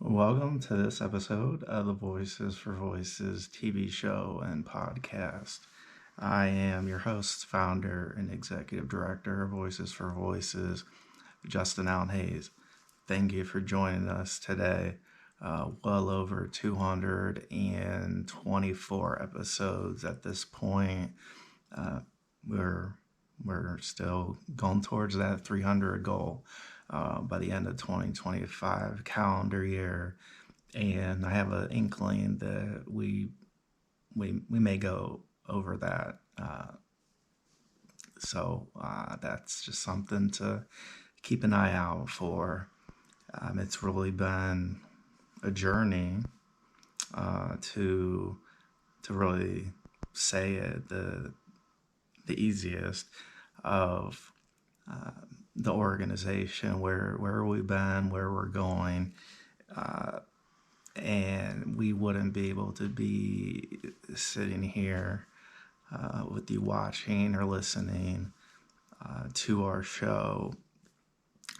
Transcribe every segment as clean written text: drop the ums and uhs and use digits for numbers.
Welcome to this episode of the Voices for Voices TV show and podcast. I am your host, founder, and executive director of Voices for Voices, Justin Allen Hayes. Thank you for joining us today. Well over 224 episodes at this point. We're still going towards that 300 goal by the end of 2025 calendar year, and I have an inkling that we may go over that. So that's just something to keep an eye out for. It's really been a journey to really say it the easiest of the organization, where we've been, where we're going, and we wouldn't be able to be sitting here with you watching or listening to our show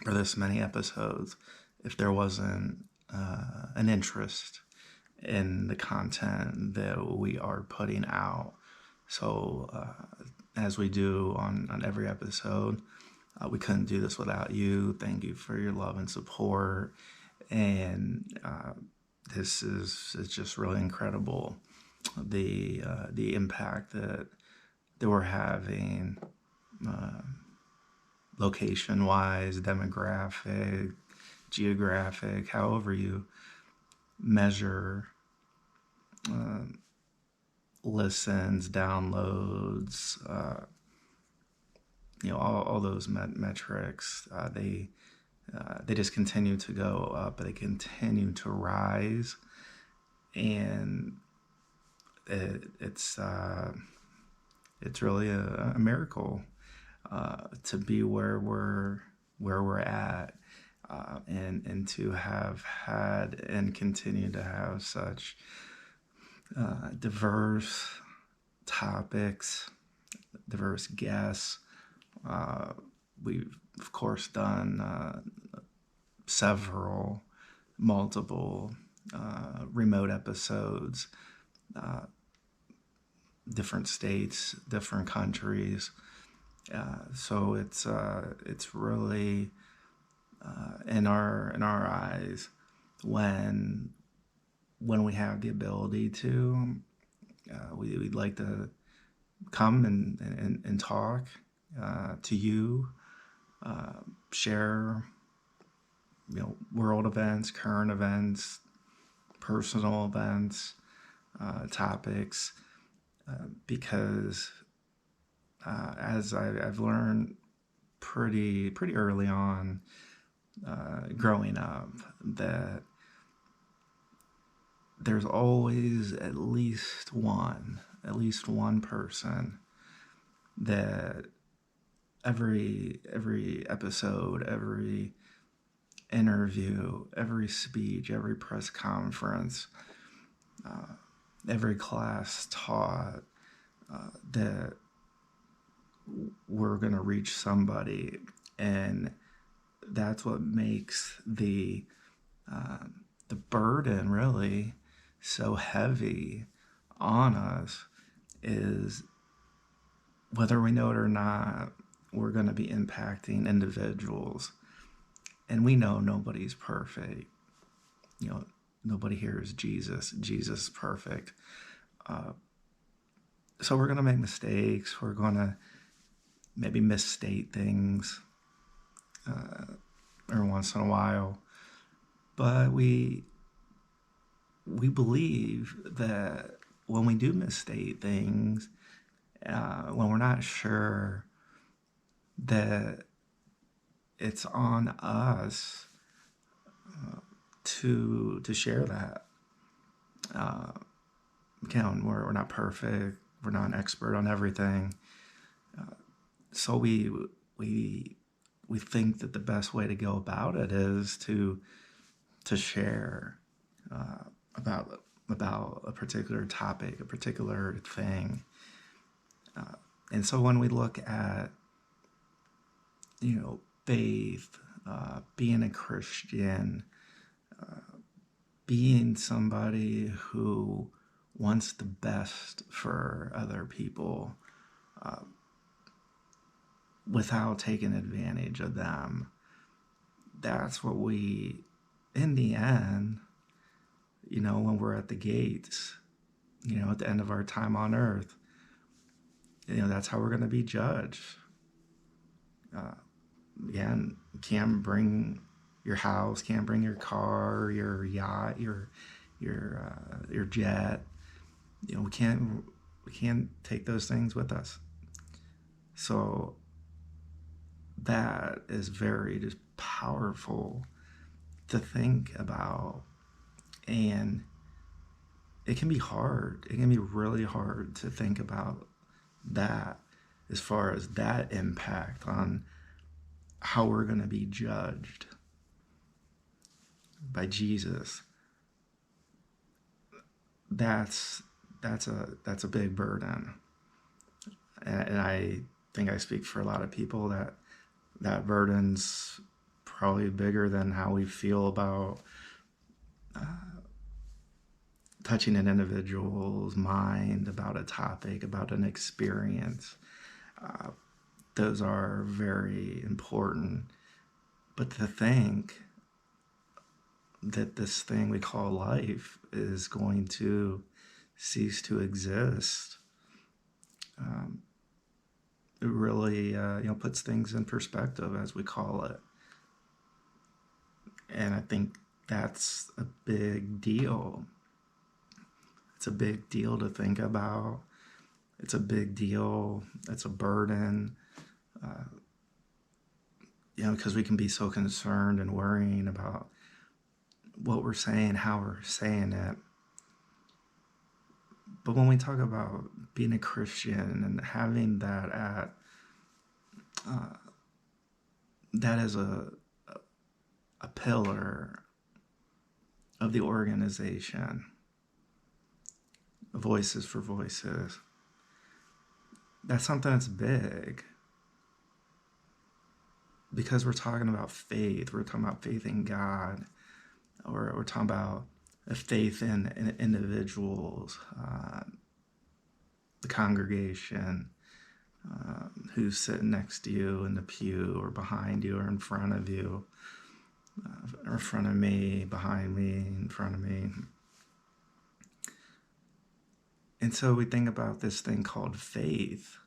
for this many episodes if there wasn't an interest in the content that we are putting out. So as we do on every episode, we couldn't do this without you. Thank you for your love and support. And this is just really incredible, the impact that we're having, location-wise, demographic, geographic, however you measure listens, downloads, all those metrics. They just continue to go up. They continue to rise, and it's really a miracle to be where we're at, and to have had and continue to have such diverse topics, diverse guests. We've of course done multiple remote episodes, different states, different countries. So it's really in our eyes when we have the ability to, we'd like to come and talk to you, share world events, current events, personal events, topics, because as I've learned pretty early on, growing up, that there's always at least one person that every episode, every interview, every speech, every press conference, every class taught, that we're going to reach somebody. And that's what makes the burden really so heavy on us, is whether we know it or not, we're going to be impacting individuals. And we know nobody's perfect. Nobody here is Jesus. Jesus is perfect. So we're going to make mistakes. We're going to maybe misstate things every once in a while. But we believe that when we do misstate things, when we're not sure, that it's on us to share that. Again, we're not perfect. We're not an expert on everything. So we think that the best way to go about it is to share about a particular topic, a particular thing. And so when we look at, faith, being a Christian, being somebody who wants the best for other people without taking advantage of them. That's what we, in the end, when we're at the gates, at the end of our time on earth, that's how we're going to be judged. Again, can't bring your house, can't bring your car, your yacht, your jet. We can't take those things with us. So that is very just powerful to think about, and it can be hard. It can be really hard to think about that as far as that impact on how we're going to be judged by Jesus. That's a big burden, and I think I speak for a lot of people that burden's probably bigger than how we feel about touching an individual's mind about a topic, about an experience. Those are very important. But to think that this thing we call life is going to cease to exist, it really puts things in perspective, as we call it. And I think that's a big deal. It's a big deal to think about. It's a big deal. It's a burden. Because we can be so concerned and worrying about what we're saying, how we're saying it. But when we talk about being a Christian and having that that is a pillar of the organization, Voices for Voices, that's something that's big. Because we're talking about faith. We're talking about faith in God. Or we're talking about a faith in individuals, the congregation, who's sitting next to you in the pew or behind you or in front of you, or in front of me, behind me, in front of me. And so we think about this thing called faith,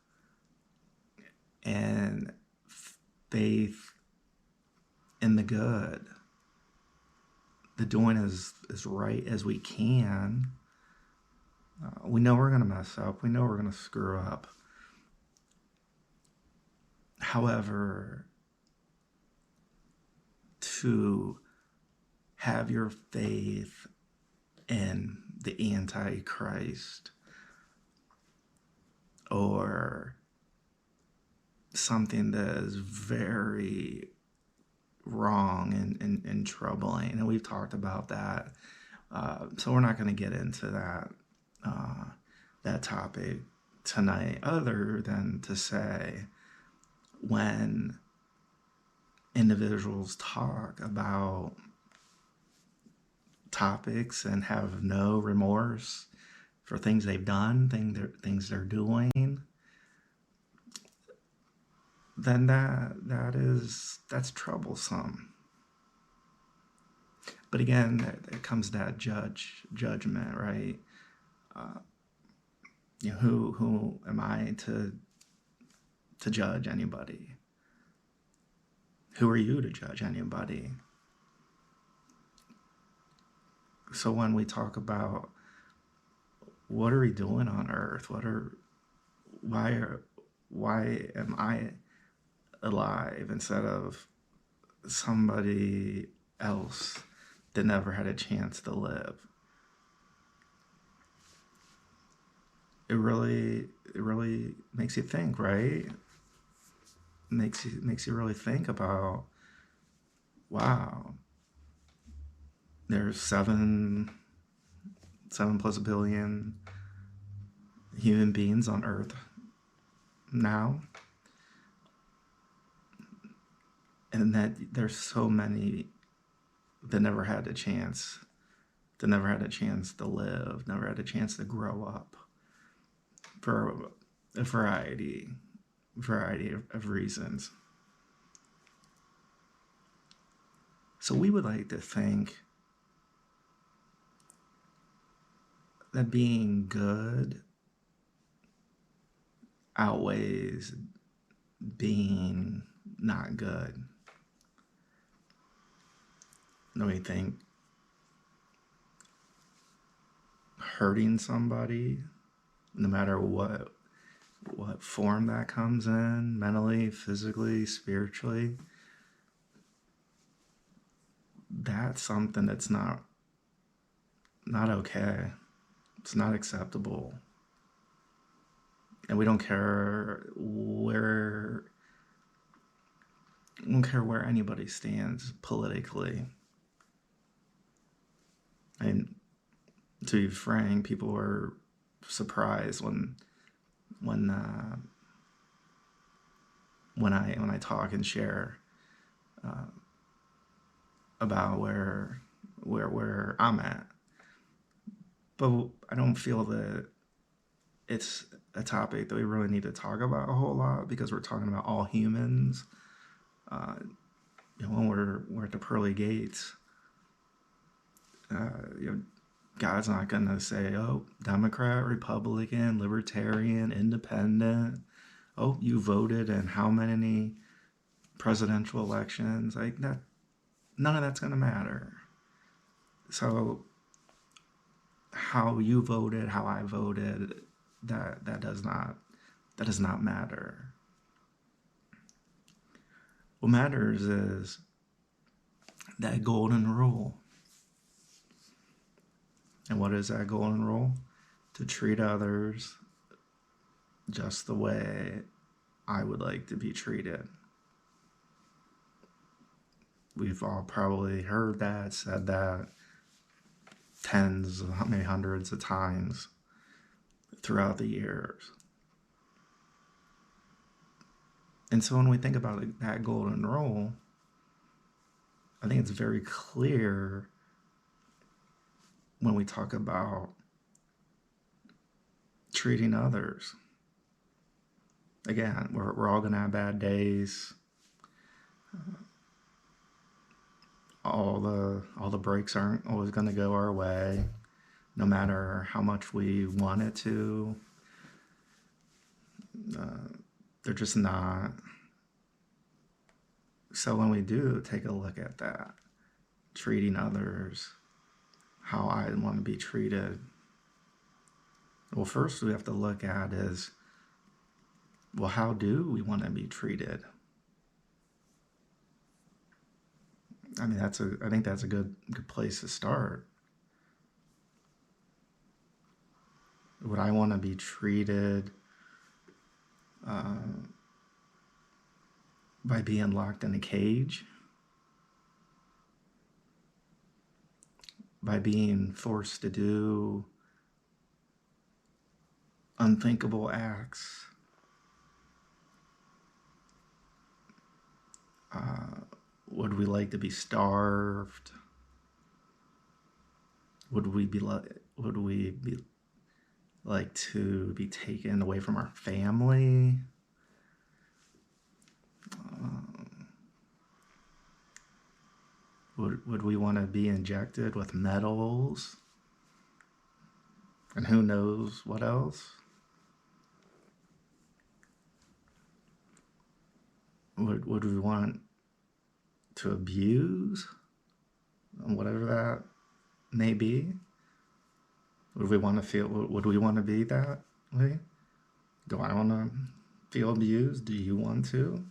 and faith in the good, the doing as right as we can. We know we're going to mess up. We know we're going to screw up. However, to have your faith in the Antichrist or something that is very wrong and troubling, and we've talked about that, so we're not going to get into that topic tonight, other than to say, when individuals talk about topics and have no remorse for things they've done, things they're doing, then that's troublesome. But again, it comes to that judgment, right? Who am I to judge anybody? Who are you to judge anybody? So when we talk about what are we doing on earth, why am I alive instead of somebody else that never had a chance to live? It really makes you think, right? Makes you really think about, wow, there's 7+ billion human beings on earth now, and that there's so many that never had a chance that never had a chance to live, never had a chance to grow up for a variety of reasons. So we would like to think that being good outweighs being not good. And we think hurting somebody, no matter what form that comes in, mentally, physically, spiritually, that's something that's not okay. It's not acceptable. And we don't care where anybody stands politically. And to be frank, people were surprised when I talk and share about where I'm at. But I don't feel that it's a topic that we really need to talk about a whole lot, because we're talking about all humans. When we're at the pearly gates, God's not going to say, oh, Democrat, Republican, Libertarian, Independent. Oh, you voted in how many presidential elections? Like that, none of that's going to matter. So how you voted, how I voted, that does not matter. What matters is that golden rule. And what is that golden rule? To treat others just the way I would like to be treated. We've all probably heard that, said that tens, maybe hundreds of times throughout the years. And so when we think about that golden rule, I think it's very clear when we talk about treating others. Again, we're all going to have bad days. All the breaks aren't always going to go our way, no matter how much we want it to. They're just not. So when we do take a look at that, treating others how I want to be treated, well, first we have to look at is, well, how do we want to be treated? I mean, I think that's a good place to start. Would I want to be treated by being locked in a cage? By being forced to do unthinkable acts? Would we like to be starved? Would we be like to be taken away from our family? Would we want to be injected with metals? And who knows what else? Would we want to abuse? Whatever that may be? Would we want to be that way? Do I want to feel abused? Do you want to?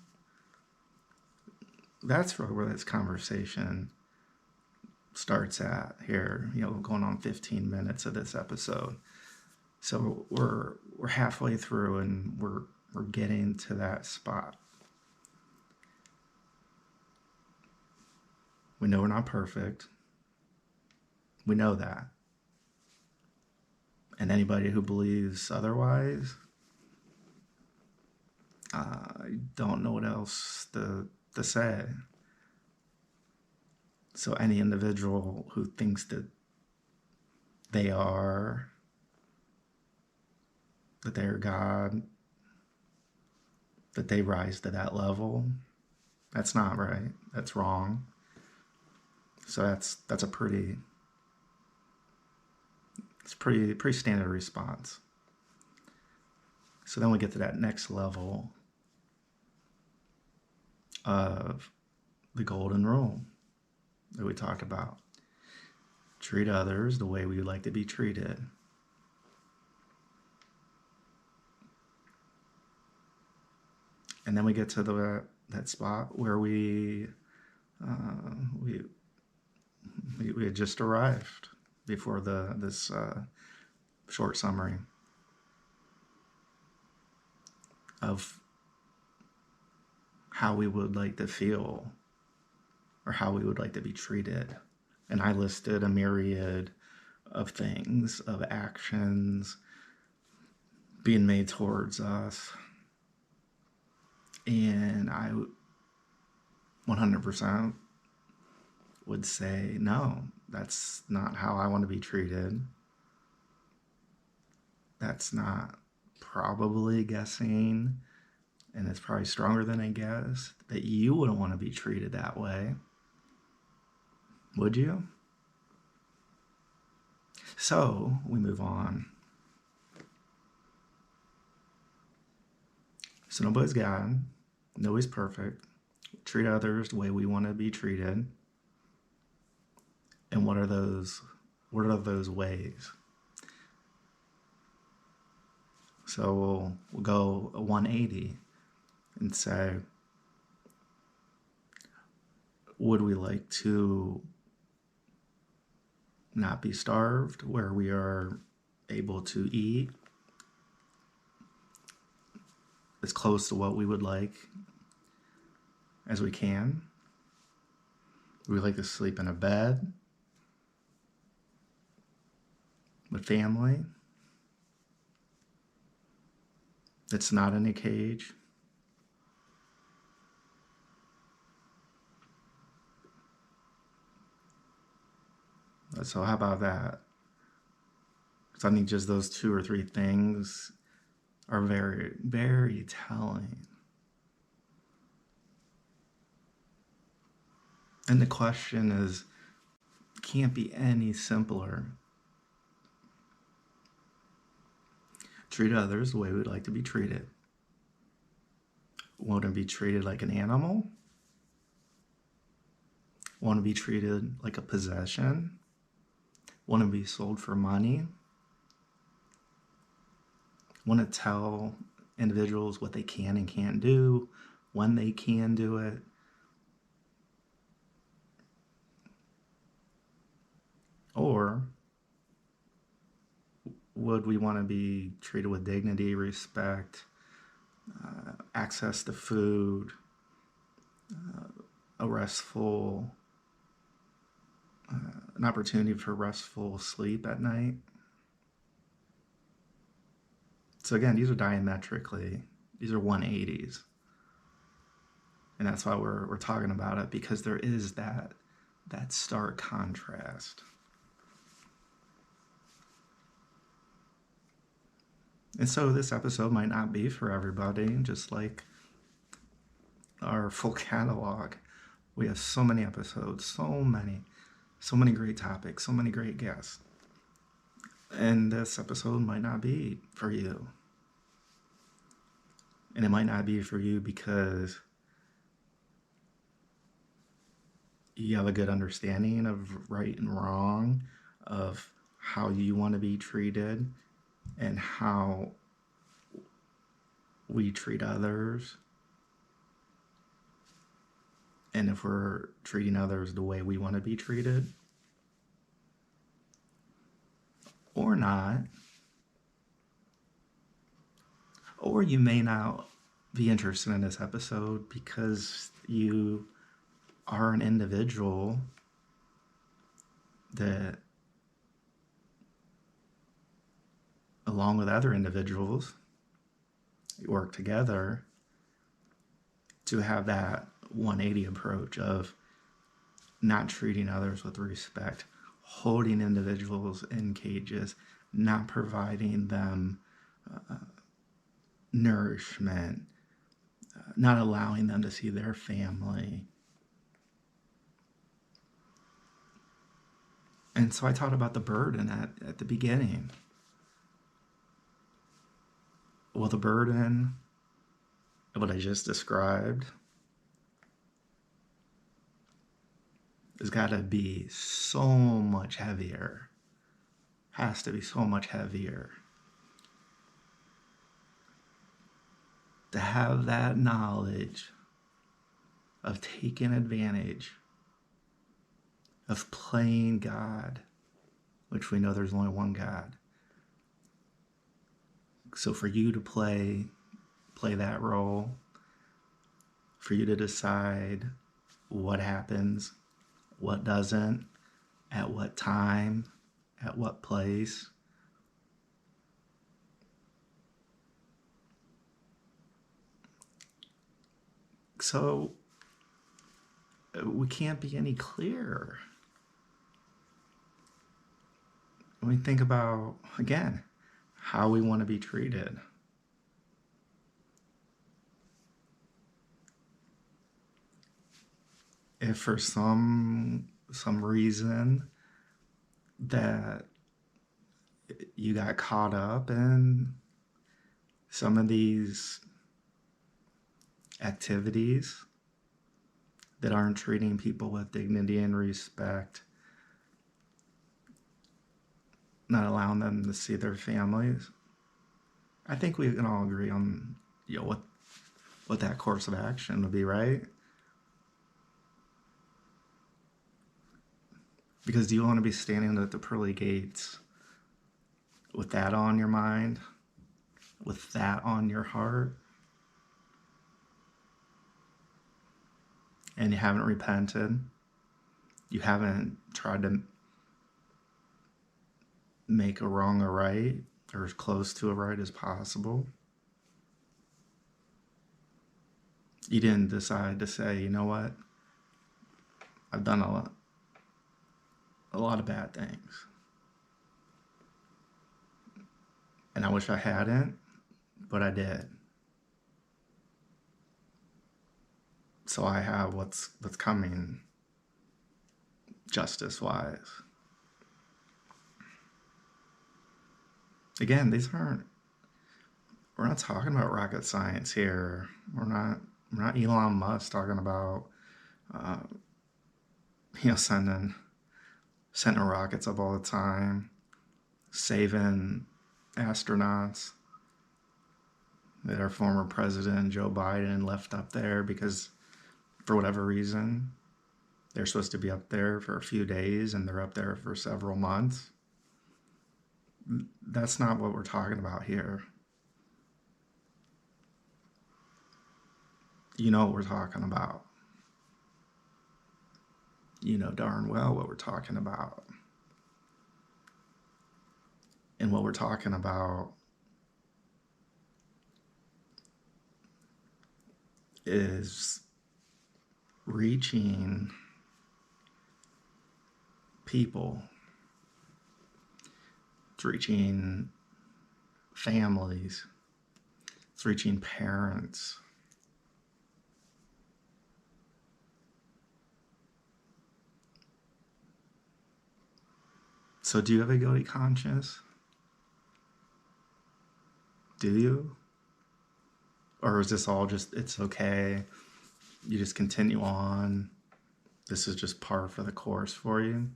That's where this conversation starts at here, going on 15 minutes of this episode. So we're halfway through, and we're getting to that spot. We know we're not perfect. We know that. And anybody who believes otherwise, I don't know what else to say. So any individual who thinks that they are, that they're God, that they rise to that level. That's not right. That's wrong. So that's a pretty standard response. So then we get to that next level of the golden rule that we talked about. Treat others the way we would like to be treated. And then we get to that spot where we had just arrived before this short summary of how we would like to feel or how we would like to be treated. And I listed a myriad of things, of actions being made towards us. And I 100% would say, no, that's not how I want to be treated. That's not, probably guessing, and it's probably stronger than I guess, that you wouldn't want to be treated that way. Would you? So we move on. So nobody's God. Nobody's perfect. Treat others the way we want to be treated. And what are those ways? So we'll go a 180 and say, would we like to not be starved, where we are able to eat as close to what we would like as we can? Would we like to sleep in a bed with family that's not in a cage? So how about that? Because I think just those 2 or 3 things are very, very telling. And the question is, can't be any simpler. Treat others the way we'd like to be treated. Want to be treated like an animal? Want to be treated like a possession? Want to be sold for money? Want to tell individuals what they can and can't do, when they can do it? Or would we want to be treated with dignity, respect, access to food, an opportunity for restful sleep at night? So again, these are diametrically, these are 180s. And that's why we're talking about it, because there is that stark contrast. And so this episode might not be for everybody, just like our full catalog. We have so many episodes, so many great topics, so many great guests. And this episode might not be for you. And it might not be for you because you have a good understanding of right and wrong, of how you want to be treated, and how we treat others. And if we're treating others the way we want to be treated or not. Or you may not be interested in this episode because you are an individual that, along with other individuals, you work together to have that 180 approach of not treating others with respect, holding individuals in cages, not providing them nourishment, not allowing them to see their family. And so I taught about the burden at the beginning. Well, the burden of what I just described has got to be so much heavier. Has to be so much heavier. To have that knowledge of taking advantage, of playing God, which we know there's only one God. So for you to play that role, for you to decide what happens, what doesn't, at what time, at what place. So we can't be any clearer. When we think about, again, how we want to be treated. If for some reason that you got caught up in some of these activities that aren't treating people with dignity and respect, not allowing them to see their families, I think we can all agree on what that course of action would be, right? Because do you want to be standing at the pearly gates with that on your mind, with that on your heart, and you haven't repented? You haven't tried to make a wrong a right, or as close to a right as possible? You didn't decide to say, you know what, I've done a lot of bad things, and I wish I hadn't, but I did. So I have what's coming justice-wise. Again, we're not talking about rocket science here. We're not Elon Musk talking about sending rockets up all the time, saving astronauts that our former president Joe Biden left up there because for whatever reason they're supposed to be up there for a few days and they're up there for several months. That's not what we're talking about here. You know what we're talking about. You know darn well what we're talking about. And what we're talking about is reaching people. It's reaching families. It's reaching parents. So do you have a guilty conscience? Do you? Or is this all just, it's okay, you just continue on, this is just par for the course for you?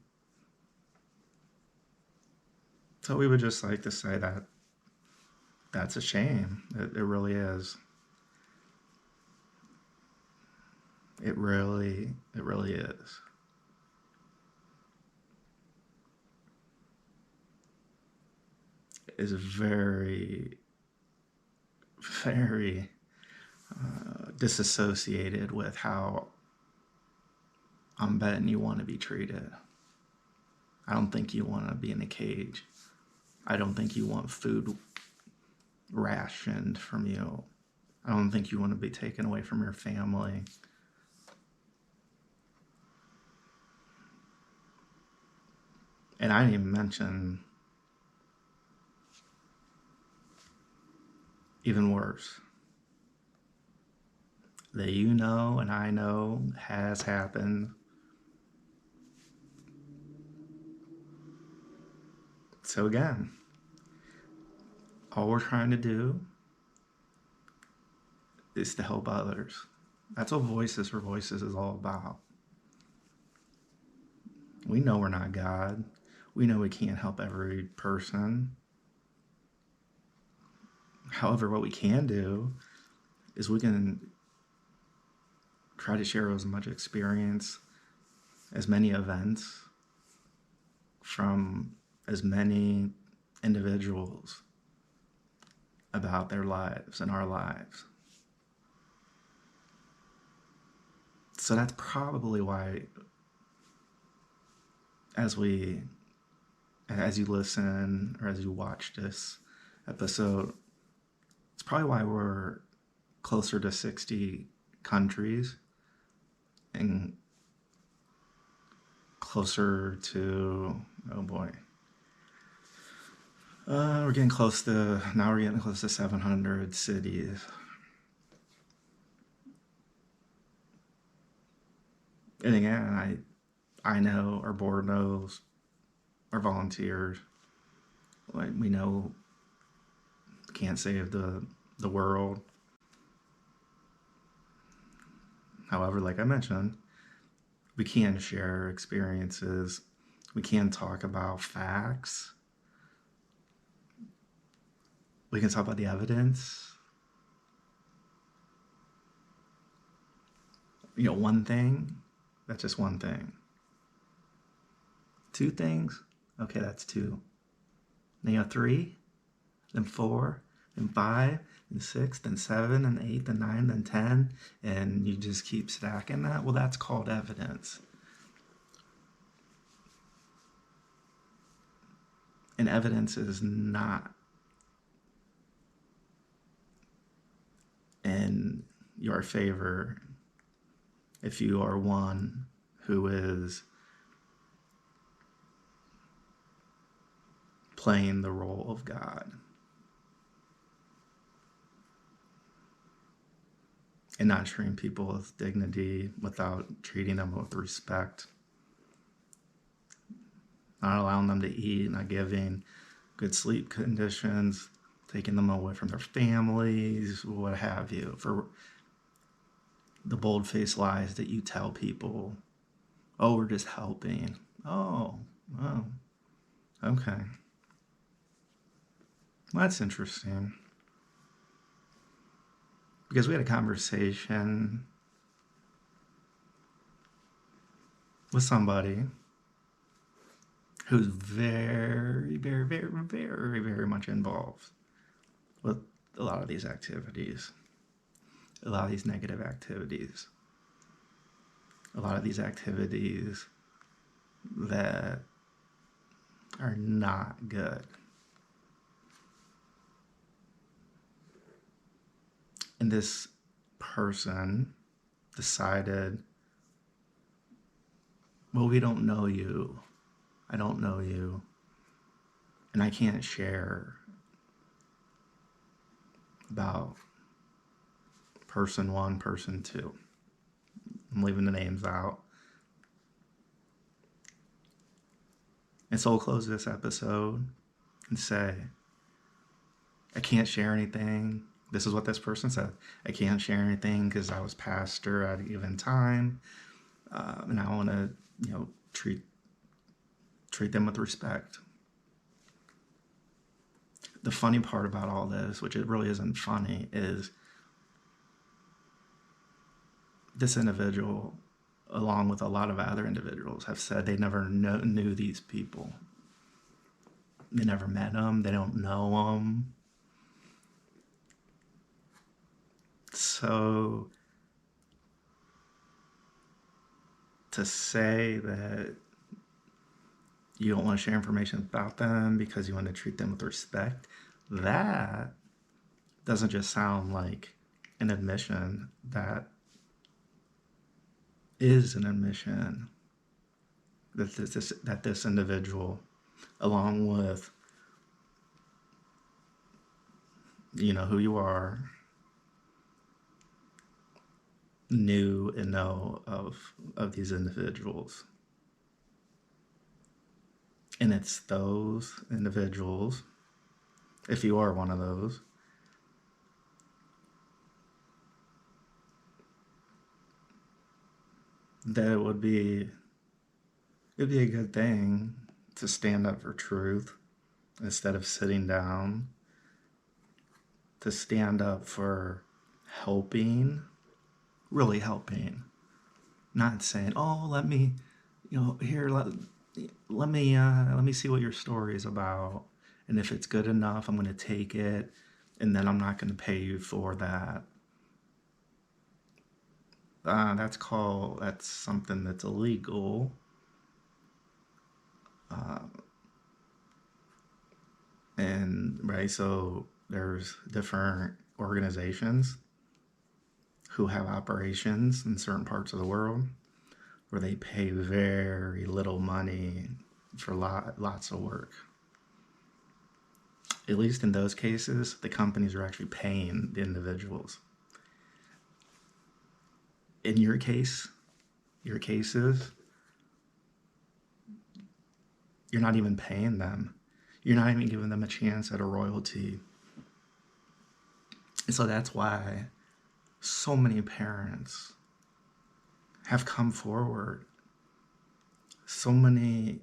So we would just like to say that that's a shame. It really is. It really is. Is very, very disassociated with how I'm betting you want to be treated. I don't think you want to be in a cage. I don't think you want food rationed from you. I don't think you want to be taken away from your family. And I didn't even mention even worse that you know and I know has happened. So again, all we're trying to do is to help others. That's what Voices for Voices is all about. We know we're not God. We know we can't help every person. However, what we can do is we can try to share as much experience, as many events from as many individuals about their lives and our lives. So that's probably why, as you listen or as you watch this episode, it's probably why we're closer to 60 countries and closer to, oh boy, we're getting close to 700 cities. And again, I know, our board knows, our volunteers, like, we know can't save the world. However, like I mentioned, we can share experiences. We can talk about facts. We can talk about the evidence. One thing, that's just one thing. Two things, okay, that's two. Then three, then four, then five, then six, then seven, then eight, then nine, then 10, and you just keep stacking that. Well, that's called evidence. And evidence is not in your favor if you are one who is playing the role of God and not treating people with dignity, without treating them with respect, not allowing them to eat, not giving good sleep conditions, taking them away from their families, what have you, for the bold-faced lies that you tell people. Oh, we're just helping. Oh, okay. Well, that's interesting. Because we had a conversation with somebody who's very, very, very, very, very much involved with a lot of these activities, a lot of these negative activities, a lot of these activities that are not good. And this person decided, well, we don't know you. I don't know you. And I can't share about person one, person two. I'm leaving the names out. And so we'll close this episode and say, I can't share anything. This is what this person said. I can't share anything because I was pastor at a given time. And I want to, treat them with respect. The funny part about all this, which it really isn't funny, is this individual, along with a lot of other individuals, have said they never knew these people. They never met them. They don't know them. So to say that you don't want to share information about them because you want to treat them with respect, that doesn't just sound like an admission. That is an admission that this individual along with, who you are, knew and know of these individuals. And it's those individuals, if you are one of those, that it'd be a good thing to stand up for truth instead of sitting down, to stand up for helping, really helping, not saying, oh, let me, here, let me see what your story is about, and if it's good enough, I'm going to take it, and then I'm not going to pay you for that. That's something that's illegal. And right, so there's different organizations who have operations in certain parts of the world where they pay very little money for lots of work. At least in those cases, the companies are actually paying the individuals. In your cases, you're not even paying them. You're not even giving them a chance at a royalty. And so that's why so many parents have come forward. So many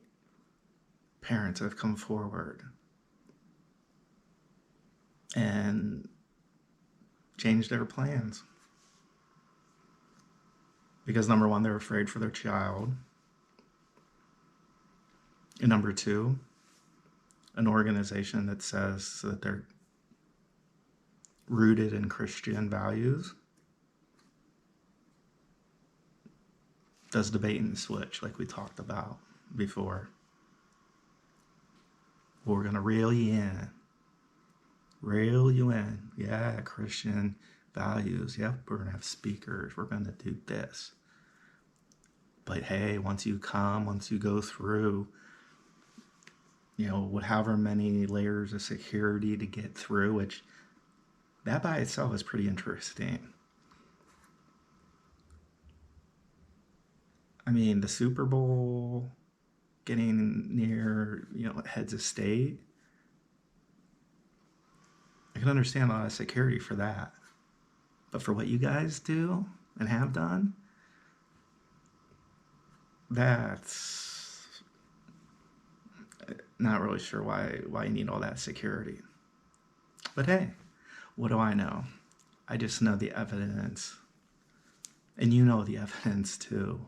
parents have come forward and changed their plans. Because number one, they're afraid for their child. And number two, an organization that says that they're rooted in Christian values does the bait and switch like we talked about before. We're going to reel you in. Yeah, Christian values. Yep, we're going to have speakers. We're going to do this. But hey, once you go through, however many layers of security to get through, which that by itself is pretty interesting. I mean, the Super Bowl, getting near, heads of state, I can understand a lot of security for that. But for what you guys do and have done, that's not really sure why you need all that security. But hey, what do I know? I just know the evidence. And you know the evidence too.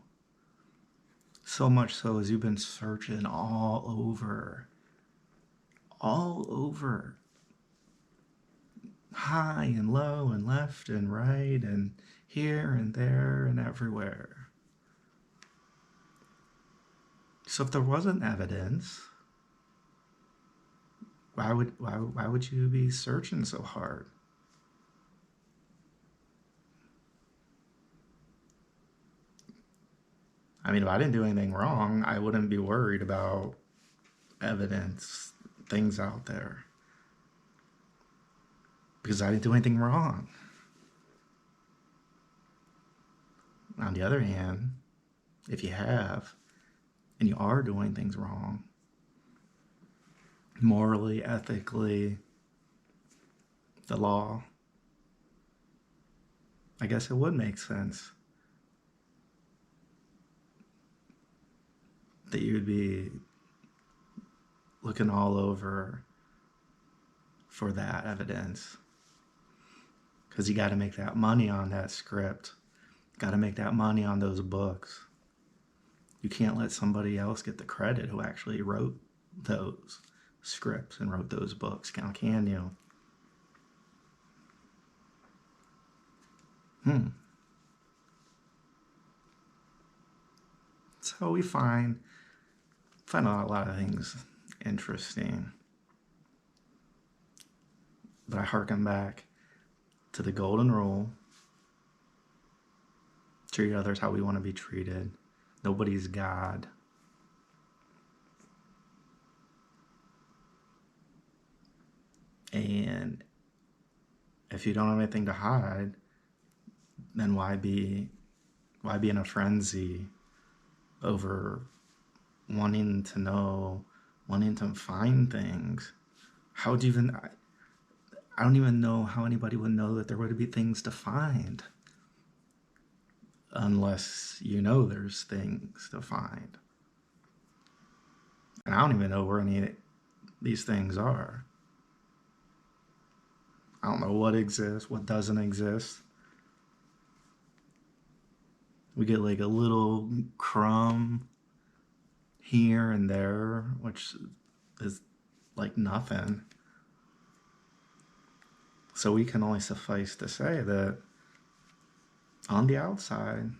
So much so as you've been searching all over, high and low and left and right and here and there and everywhere. So if there wasn't evidence, why would you be searching so hard? I mean, if I didn't do anything wrong, I wouldn't be worried about evidence, things out there. Because I didn't do anything wrong. On the other hand, if you have, and you are doing things wrong, morally, ethically, the law, I guess it would make sense that you would be looking all over for that evidence. Because you got to make that money on that script. Got to make that money on those books. You can't let somebody else get the credit who actually wrote those scripts and wrote those books. Now, can you? So we find a lot of things interesting. But I harken back to the golden rule. Treat others how we want to be treated. Nobody's God. And if you don't have anything to hide, then why be in a frenzy over wanting to know, wanting to find things? How would you even, I don't even know how anybody would know that there would be things to find unless you know there's things to find. And I don't even know where any of these things are. I don't know what exists, what doesn't exist. We get like a little crumb here and there, which is like nothing. So we can only suffice to say that on the outside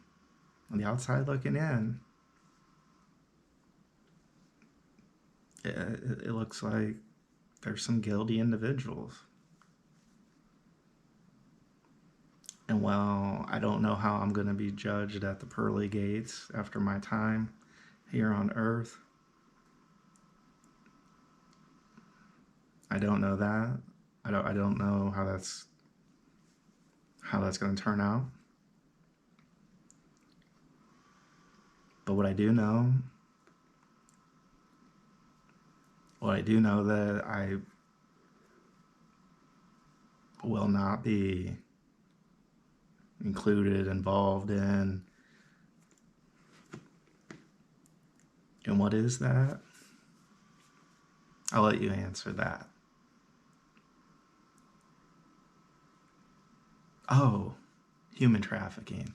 looking in, it looks like there's some guilty individuals. And while I don't know how I'm going to be judged at the pearly gates after my time here on earth, I don't know that. I don't know how that's going to turn out. But what I do know that I will not be included, involved in. And what is that? I'll let you answer that. Oh, human trafficking.